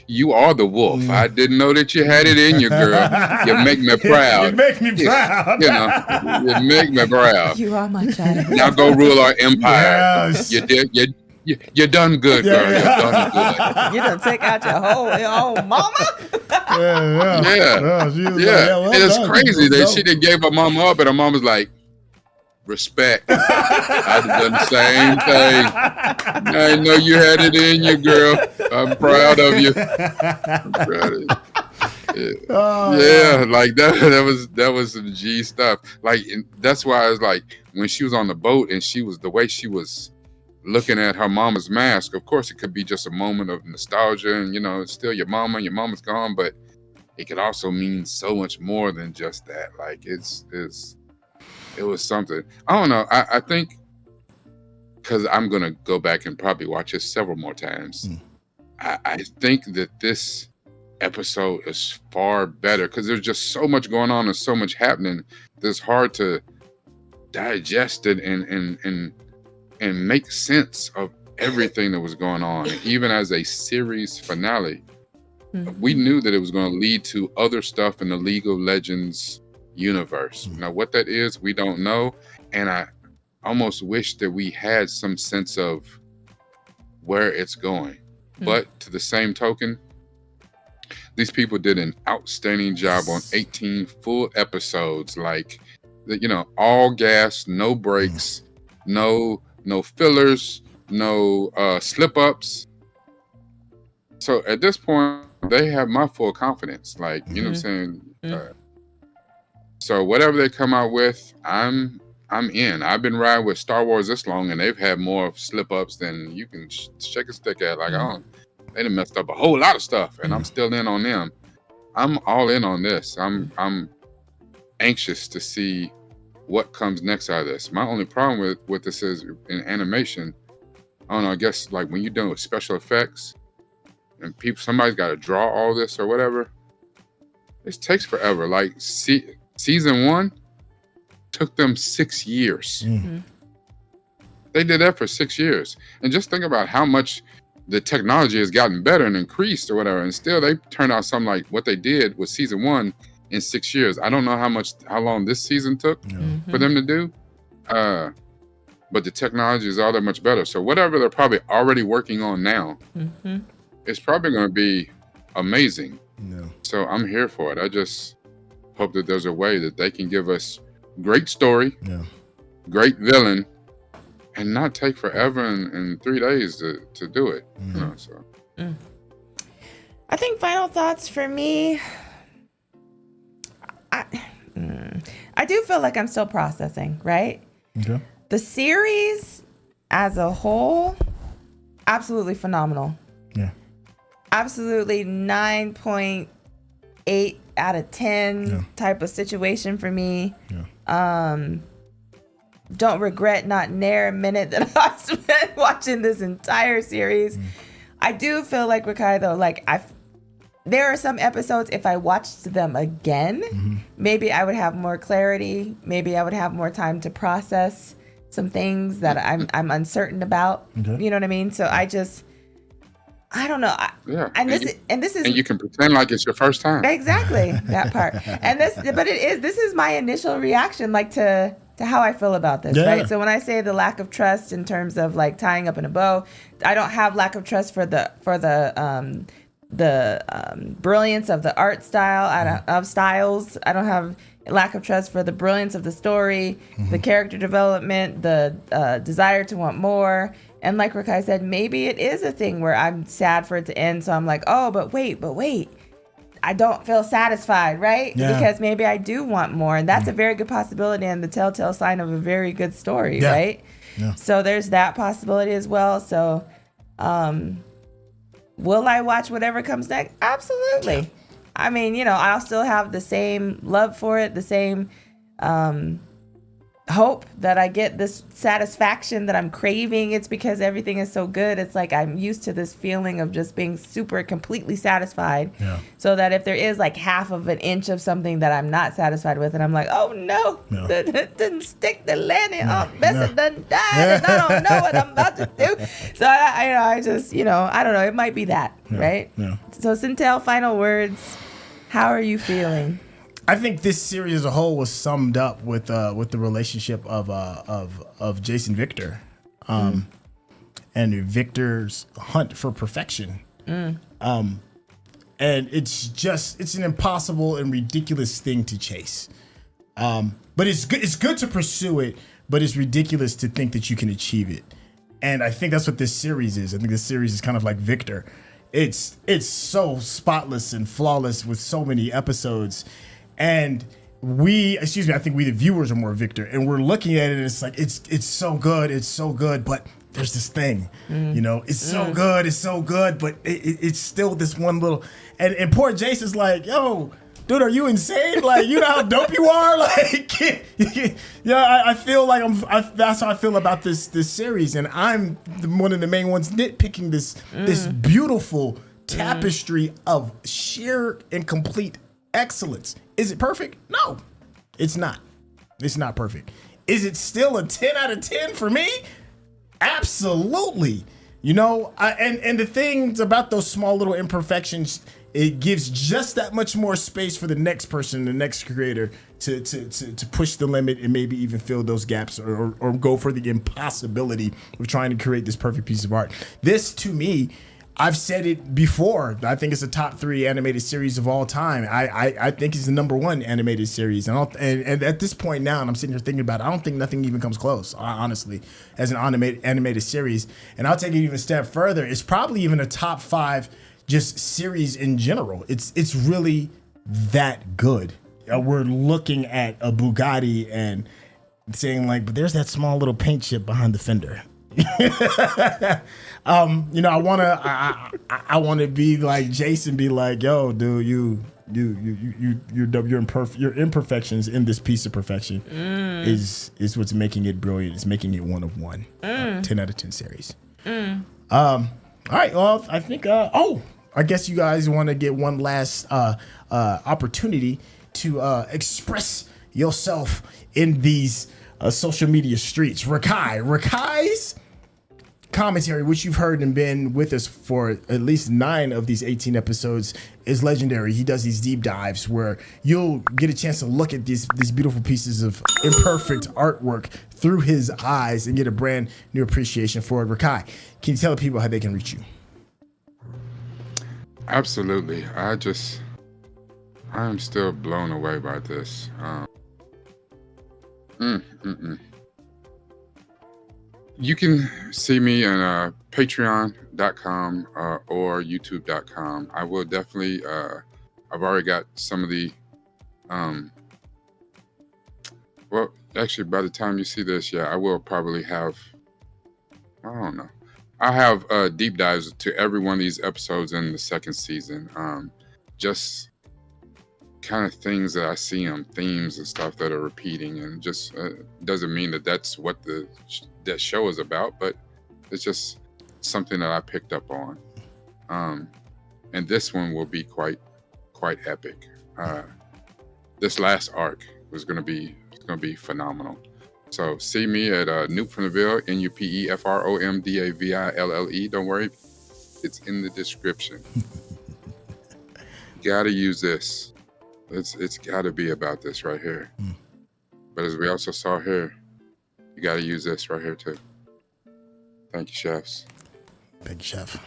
you are the wolf. I didn't know that you had it in you, girl. You make me proud. You make me proud. You make me proud. You are my child. Now go rule our empire. Yes. You done good, girl. You done good. You done take out your whole mama? Yeah. And it's crazy that she didn't give her mama up, and her mama's like, respect. I'd have done the same thing. I know you had it in you, girl. I'm proud of you. Yeah, like that was some G stuff. Like, that's why I was like, when she was on the boat and the way she was looking at her mama's mask, of course it could be just a moment of nostalgia and it's still your mama's gone, but it could also mean so much more than just that. Like, it was something. I don't know. I think because I'm going to go back and probably watch it several more times. I think that this episode is far better because there's just so much going on and so much happening that's hard to digest it and make sense of everything that was going on. And even as a series finale, we knew that it was going to lead to other stuff in the League of Legends universe. Now, what that is, we don't know. And I almost wish that we had some sense of where it's going. But to the same token, these people did an outstanding job on 18 full episodes. Like, all gas, no breaks, no fillers, no slip ups. So at this point, they have my full confidence. Like, you know what I'm saying? So whatever they come out with, I'm in. I've been riding with Star Wars this long, and they've had more slip ups than you can shake a stick at. Like, they done messed up a whole lot of stuff, and I'm still in on them. I'm all in on this. I'm anxious to see what comes next out of this. My only problem with this is in animation. I don't know. I guess like when you're done with special effects, and somebody's got to draw all this or whatever, it takes forever. Like season 1 took them 6 years. They did that for 6 years. And just think about how much the technology has gotten better and increased or whatever, and still they turned out something like what they did with season 1 in 6 years. I don't know how long this season took for them to do, but the technology is all that much better. So whatever they're probably already working on now, it's probably going to be amazing. So I'm here for it. I just hope that there's a way that they can give us great story, great villain, and not take forever and 3 days to do it. You know, so. I think final thoughts for me. I do feel like I'm still processing, right? Okay. The series as a whole, absolutely phenomenal. Yeah. Absolutely 9.8 out of 10 type of situation for me. Don't regret not near a minute that I spent watching this entire series. I do feel like Rekkai though, like there are some episodes, if I watched them again, maybe I would have more clarity. Maybe I would have more time to process some things that I'm uncertain about. You know what I mean? So I don't know. And you can pretend like it's your first time. Exactly, that part. This is my initial reaction, like to how I feel about this, right? So when I say the lack of trust in terms of like tying up in a bow, I don't have lack of trust for the brilliance of the art style, of styles. I don't have lack of trust for the brilliance of the story, the character development, the desire to want more. And like Rekkai said, maybe it is a thing where I'm sad for it to end. So I'm like, oh, but wait. I don't feel satisfied, right? Yeah. Because maybe I do want more. And that's a very good possibility and the telltale sign of a very good story, right? Yeah. So there's that possibility as well. So will I watch whatever comes next? Absolutely. Yeah. I mean, I'll still have the same love for it, the same hope that I get this satisfaction that I'm craving. It's because everything is so good. It's like I'm used to this feeling of just being super completely satisfied. So that if there is like half of an inch of something that I'm not satisfied with, and I'm like, oh no, that didn't stick the landing. Bessie done died, and I don't know what I'm about to do. So I just, I don't know. It might be that, right? So Syntell, final words. How are you feeling? I think this series as a whole was summed up with the relationship of Jace and Viktor, and Viktor's hunt for perfection. And it's an impossible and ridiculous thing to chase. But it's good. It's good to pursue it, but it's ridiculous to think that you can achieve it. And I think that's what this series is. I think this series is kind of like Viktor. It's so spotless and flawless with so many episodes. And I think we the viewers are more Viktor, and we're looking at it and it's like it's so good, but there's this thing, it's so good, but it's still this one little, and poor Jace is like, yo, dude, are you insane? Like, you know how dope you are? Like, I feel like that's how I feel about this series, and I'm one of the main ones nitpicking this beautiful tapestry of sheer and complete excellence. Is it perfect? No, it's not. It's not perfect. Is it still a 10 out of 10 for me? Absolutely. And the things about those small little imperfections, it gives just that much more space for the next person, the next creator to push the limit and maybe even fill those gaps or go for the impossibility of trying to create this perfect piece of art. This, to me, I've said it before. I think it's a top 3 animated series of all time. I think it's the number 1 animated series. And at this point now, and I'm sitting here thinking about it, I don't think nothing even comes close, honestly, as an animated series. And I'll take it even a step further. It's probably even a top 5 just series in general. It's really that good. We're looking at a Bugatti and saying like, but there's that small little paint chip behind the fender. I want to be like Jason, be like, yo, dude, your imperfections in this piece of perfection is what's making it brilliant. It's making it one of one. 10 out of 10 series. All right. Well, I think. I guess you guys want to get one last opportunity to express yourself in these social media streets. Rekkai's commentary, which you've heard and been with us for at least 9 of these 18 episodes, is legendary. He does these deep dives where you'll get a chance to look at these beautiful pieces of imperfect artwork through his eyes and get a brand new appreciation for it. Rekkai, can you tell the people how they can reach you? Absolutely. I am still blown away by this. You can see me on patreon.com or youtube.com. I will definitely, I've already got some of the, well, actually, by the time you see this, I will probably have, I don't know. I have deep dives to every one of these episodes in the second season. Just kind of things that I see on themes and stuff that are repeating, and just doesn't mean that that's what that show is about, but it's just something that I picked up on. And this one will be quite epic. This last arc was going to be phenomenal. So see me at Nupe from the Ville, NUPEFROMDAVILLE. Don't worry, it's in the description. Gotta use this. It's got to be about this right here. But as we also saw here, you got to use this right here too. Thank you, chefs. Thank you, chef.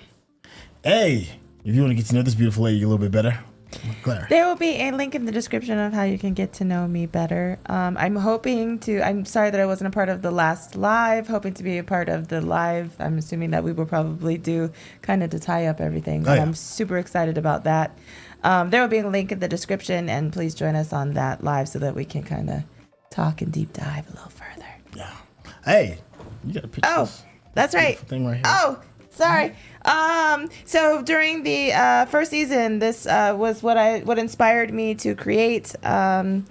Hey, if you want to get to know this beautiful lady a little bit better, Claire. There will be a link in the description of how you can get to know me better. I'm sorry that I wasn't a part of the last live, hoping to be a part of the live. I'm assuming that we will probably do kind of to tie up everything. But I'm super excited about that. There will be a link in the description, and please join us on that live so that we can kind of talk and deep dive a little further. Yeah. Hey, you got a picture. Oh, that's right. Thing right here. Oh, sorry. So during the first season, this was what inspired me to create. I'm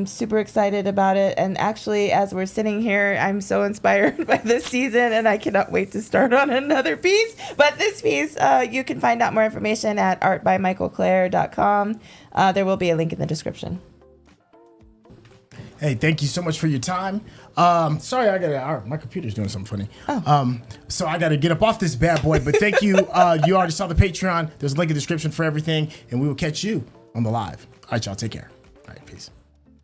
super excited about it, and actually, as we're sitting here, I'm so inspired by this season, and I cannot wait to start on another piece. But this piece, you can find out more information at artbymikel-claire.com. There will be a link in the description. Hey, thank you so much for your time. Sorry, my computer's doing something funny. So I gotta get up off this bad boy, but thank you. You already saw the Patreon. There's a link in the description for everything, and we will catch you on the live. All right, y'all, take care.